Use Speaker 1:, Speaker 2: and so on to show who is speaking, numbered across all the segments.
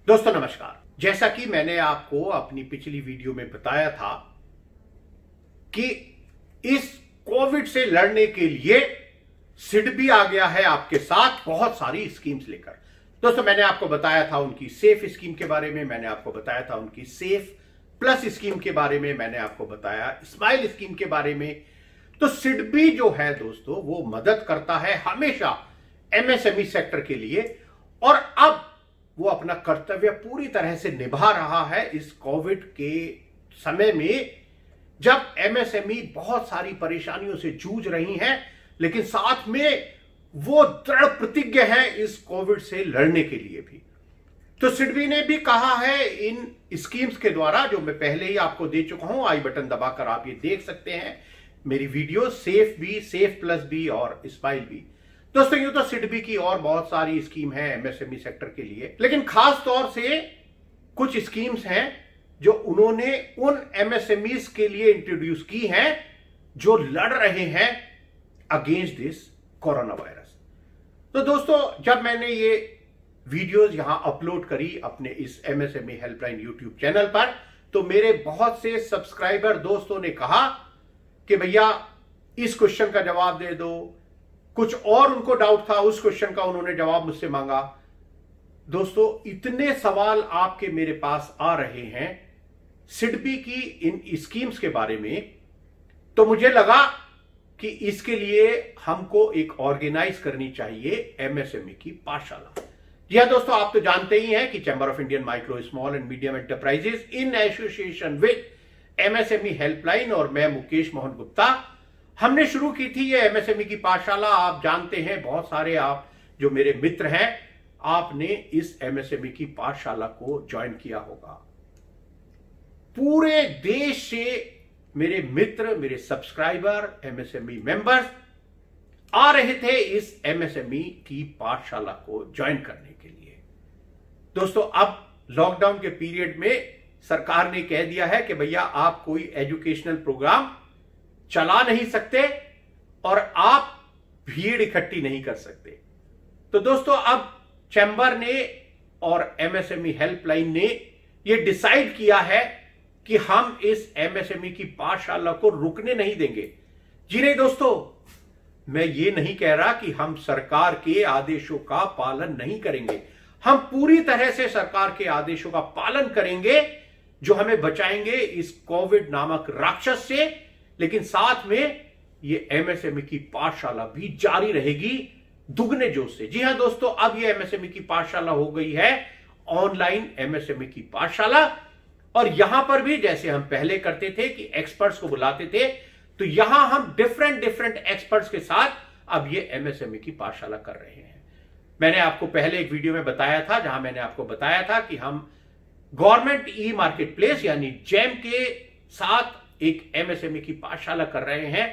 Speaker 1: दोस्तों नमस्कार। जैसा कि मैंने आपको अपनी पिछली वीडियो में बताया था कि इस कोविड से लड़ने के लिए सिडबी आ गया है आपके साथ बहुत सारी स्कीम्स लेकर। दोस्तों मैंने आपको बताया था उनकी सेफ स्कीम के बारे में, मैंने आपको बताया था उनकी सेफ प्लस स्कीम के बारे में, मैंने आपको बताया स्माइल स्कीम के बारे में। तो सिडबी जो है दोस्तों वो मदद करता है हमेशा एमएसएमई सेक्टर के लिए, और अब वो अपना कर्तव्य पूरी तरह से निभा रहा है इस कोविड के समय में, जब एमएसएमई बहुत सारी परेशानियों से जूझ रही हैं, लेकिन साथ में वो दृढ़ प्रतिज्ञ है इस कोविड से लड़ने के लिए भी। तो सिडबी ने भी कहा है इन स्कीम्स के द्वारा, जो मैं पहले ही आपको दे चुका हूं, आई बटन दबाकर आप ये देख सकते हैं मेरी वीडियो, सेफ भी, सेफ प्लस भी और स्माइल भी। दोस्तों यूं तो सिडबी की और बहुत सारी स्कीम है एमएसएमई सेक्टर के लिए, लेकिन खास तौर से कुछ स्कीम्स हैं जो उन्होंने उन एमएसएमईज के लिए इंट्रोड्यूस की हैं जो लड़ रहे हैं अगेंस्ट दिस कोरोना वायरस। तो दोस्तों जब मैंने ये वीडियोस यहां अपलोड करी अपने इस एमएसएमई हेल्पलाइन यूट्यूब चैनल पर, तो मेरे बहुत से सब्सक्राइबर दोस्तों ने कहा कि भैया इस क्वेश्चन का जवाब दे दो, कुछ और उनको डाउट था उस क्वेश्चन का उन्होंने जवाब मुझसे मांगा। दोस्तों इतने सवाल आपके मेरे पास आ रहे हैं सिडबी की इन स्कीम्स के बारे में, तो मुझे लगा कि इसके लिए हमको एक ऑर्गेनाइज करनी चाहिए एमएसएमई की पाठशाला। जी हां दोस्तों, आप तो जानते ही हैं कि chamber of Indian micro small and medium enterprises in association with MSME helpline और मैं मुकेश मोहन गुप्ता, हमने शुरू की थी ये एमएसएमई की पाठशाला। आप जानते हैं बहुत सारे आप जो मेरे मित्र हैं, आपने इस एमएसएमई की पाठशाला को ज्वाइन किया होगा। पूरे देश से मेरे मित्र, मेरे सब्सक्राइबर, एमएसएमई मेंबर्स आ रहे थे इस एमएसएमई की पाठशाला को ज्वाइन करने के लिए। दोस्तों अब लॉकडाउन के पीरियड में सरकार ने कह दिया है कि भैया आप कोई एजुकेशनल प्रोग्राम चला नहीं सकते और आप भीड़ इकट्ठी नहीं कर सकते। तो दोस्तों अब चैंबर ने और एमएसएमई हेल्पलाइन ने यह डिसाइड किया है कि हम इस एमएसएमई की पाठशाला को रुकने नहीं देंगे। जी नहीं दोस्तों, मैं ये नहीं कह रहा कि हम सरकार के आदेशों का पालन नहीं करेंगे। हम पूरी तरह से सरकार के आदेशों का पालन करेंगे जो हमें बचाएंगे इस कोविड नामक राक्षस से, लेकिन साथ में ये एमएसएमई की पाठशाला भी जारी रहेगी दुगने जोश से। जी हां दोस्तों, अब ये एमएसएमई की पाठशाला हो गई है ऑनलाइन एमएसएमई की पाठशाला, और यहां पर भी जैसे हम पहले करते थे कि एक्सपर्ट्स को बुलाते थे, तो यहां हम डिफरेंट एक्सपर्ट्स के साथ अब ये एमएसएमई की पाठशाला कर रहे हैं। मैंने आपको पहले एक वीडियो में बताया था जहां मैंने आपको बताया था कि हम गवर्नमेंट ई मार्केट प्लेस यानी जैम के साथ एक एमएसएमई की पाठशाला कर रहे हैं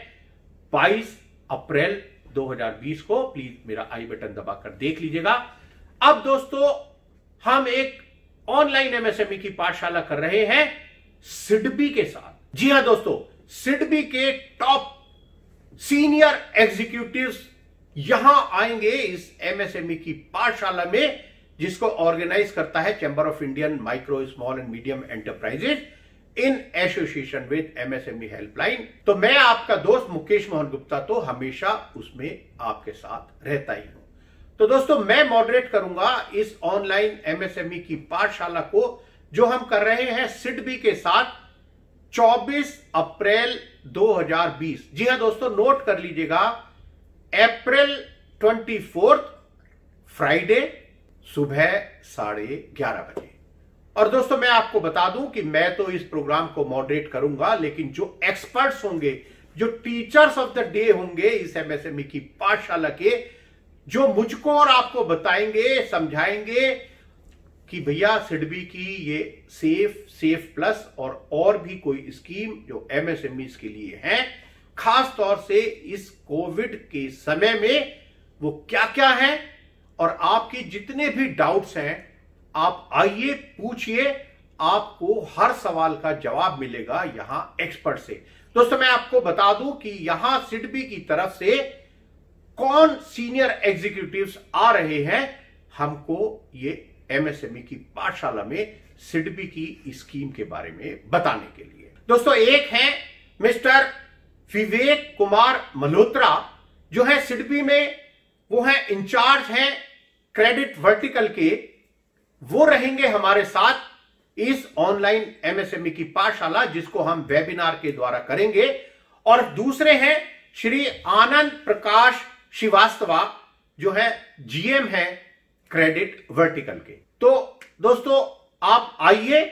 Speaker 1: 22 अप्रैल 2020 को। प्लीज मेरा आई बटन दबाकर देख लीजिएगा। अब दोस्तों हम एक ऑनलाइन एमएसएमई की पाठशाला कर रहे हैं सिडबी के साथ। जी हां दोस्तों, सिडबी के टॉप सीनियर एग्जीक्यूटिव्स यहां आएंगे इस एमएसएमई की पाठशाला में, जिसको ऑर्गेनाइज करता है chamber of Indian micro small and medium enterprises in association with MSME helpline. तो मैं आपका दोस्त मुकेश मोहन गुप्ता तो हमेशा उसमें आपके साथ रहता ही हूं। तो दोस्तों मैं मॉडरेट करूंगा इस ऑनलाइन एमएसएमई की पाठशाला को जो हम कर रहे हैं सिडबी के साथ 24 अप्रैल 2020। जी हां दोस्तों, नोट कर लीजिएगा, अप्रैल 24 फ्राइडे सुबह 11:30 बजे। और दोस्तों मैं आपको बता दूं कि मैं तो इस प्रोग्राम को मॉडरेट करूंगा, लेकिन जो एक्सपर्ट्स होंगे, जो टीचर्स ऑफ द डे होंगे इस एमएसएमई की पाठशाला के, जो मुझको और आपको बताएंगे, समझाएंगे कि भैया सिडबी की ये सेफ प्लस और भी कोई स्कीम जो एमएसएमईज के लिए है, खास तौर से इस कोविड के समय में वो क्या क्या है, और आपके जितने भी डाउट्स हैं आप आइए पूछिए, आपको हर सवाल का जवाब मिलेगा यहां एक्सपर्ट से। दोस्तों मैं आपको बता दूं कि यहां सिडबी की तरफ से कौन सीनियर एग्जीक्यूटिव्स आ रहे हैं हमको ये एमएसएमई की पाठशाला में सिडबी की स्कीम के बारे में बताने के लिए। दोस्तों, एक है मिस्टर विवेक कुमार मल्होत्रा, जो है सिडबी में, वो है इंचार्ज हैं क्रेडिट वर्टिकल के। वो रहेंगे हमारे साथ इस ऑनलाइन एमएसएमई की पाठशाला, जिसको हम वेबिनार के द्वारा करेंगे। और दूसरे हैं श्री आनंद प्रकाश श्रीवास्तवा, जो है जीएम है क्रेडिट वर्टिकल के। तो दोस्तों, आप आइए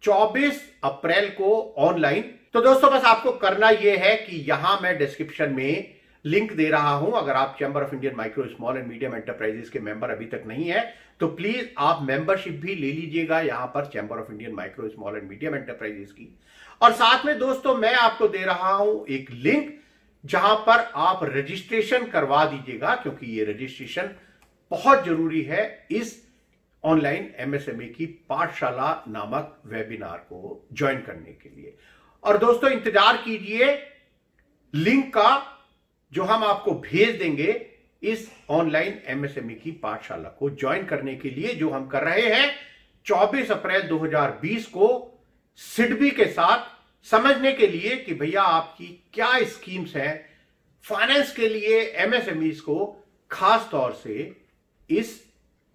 Speaker 1: 24 अप्रैल को ऑनलाइन। तो दोस्तों, बस आपको करना यह है कि यहां मैं डिस्क्रिप्शन में लिंक दे रहा हूं। अगर आप chamber of Indian micro small and medium enterprises के मेंबर अभी तक नहीं है तो प्लीज आप मेंबरशिप भी ले लीजिएगा यहां पर chamber of Indian micro small and medium enterprises की। और साथ में दोस्तों, मैं आपको दे रहा हूं एक लिंक जहां पर आप रजिस्ट्रेशन करवा दीजिएगा, क्योंकि ये रजिस्ट्रेशन बहुत जरूरी है इस ऑनलाइन एमएसएमई की पाठशाला नामक वेबिनार को ज्वाइन करने के लिए। और दोस्तों, इंतजार कीजिए लिंक का, जो हम आपको भेज देंगे इस ऑनलाइन एमएसएमई की पाठशाला को ज्वाइन करने के लिए, जो हम कर रहे हैं 24 अप्रैल 2020 को सिडबी के साथ, समझने के लिए कि भैया आपकी क्या स्कीम्स हैं फाइनेंस के लिए एमएसएमईज को, खास तौर से इस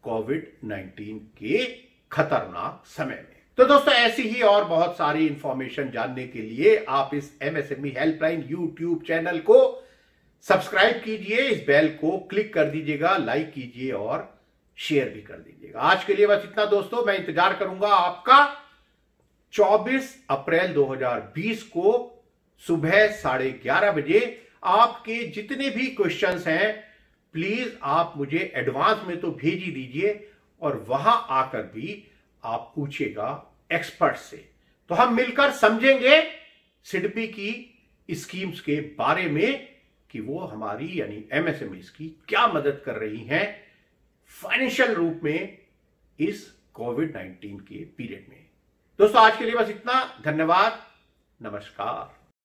Speaker 1: कोविड-19 के खतरनाक समय में। तो दोस्तों, ऐसी ही और बहुत सारी इंफॉर्मेशन जानने के लिए आप इस एमएसएमई हेल्पलाइन यूट्यूब चैनल को सब्सक्राइब कीजिए, इस बेल को क्लिक कर दीजिएगा, लाइक कीजिए और शेयर भी कर दीजिएगा। आज के लिए बस इतना दोस्तों, मैं इंतजार करूंगा आपका 24 अप्रैल 2020 को सुबह 11:30 बजे। आपके जितने भी क्वेश्चंस हैं प्लीज आप मुझे एडवांस में तो भेज ही दीजिए, और वहां आकर भी आप पूछिएगा एक्सपर्ट से। तो हम मिलकर समझेंगे सिडबी की स्कीम्स के बारे में कि वो हमारी यानी एमएसएमईज की क्या मदद कर रही हैं फाइनेंशियल रूप में इस कोविड-19 के पीरियड में। दोस्तों, आज के लिए बस इतना। धन्यवाद, नमस्कार।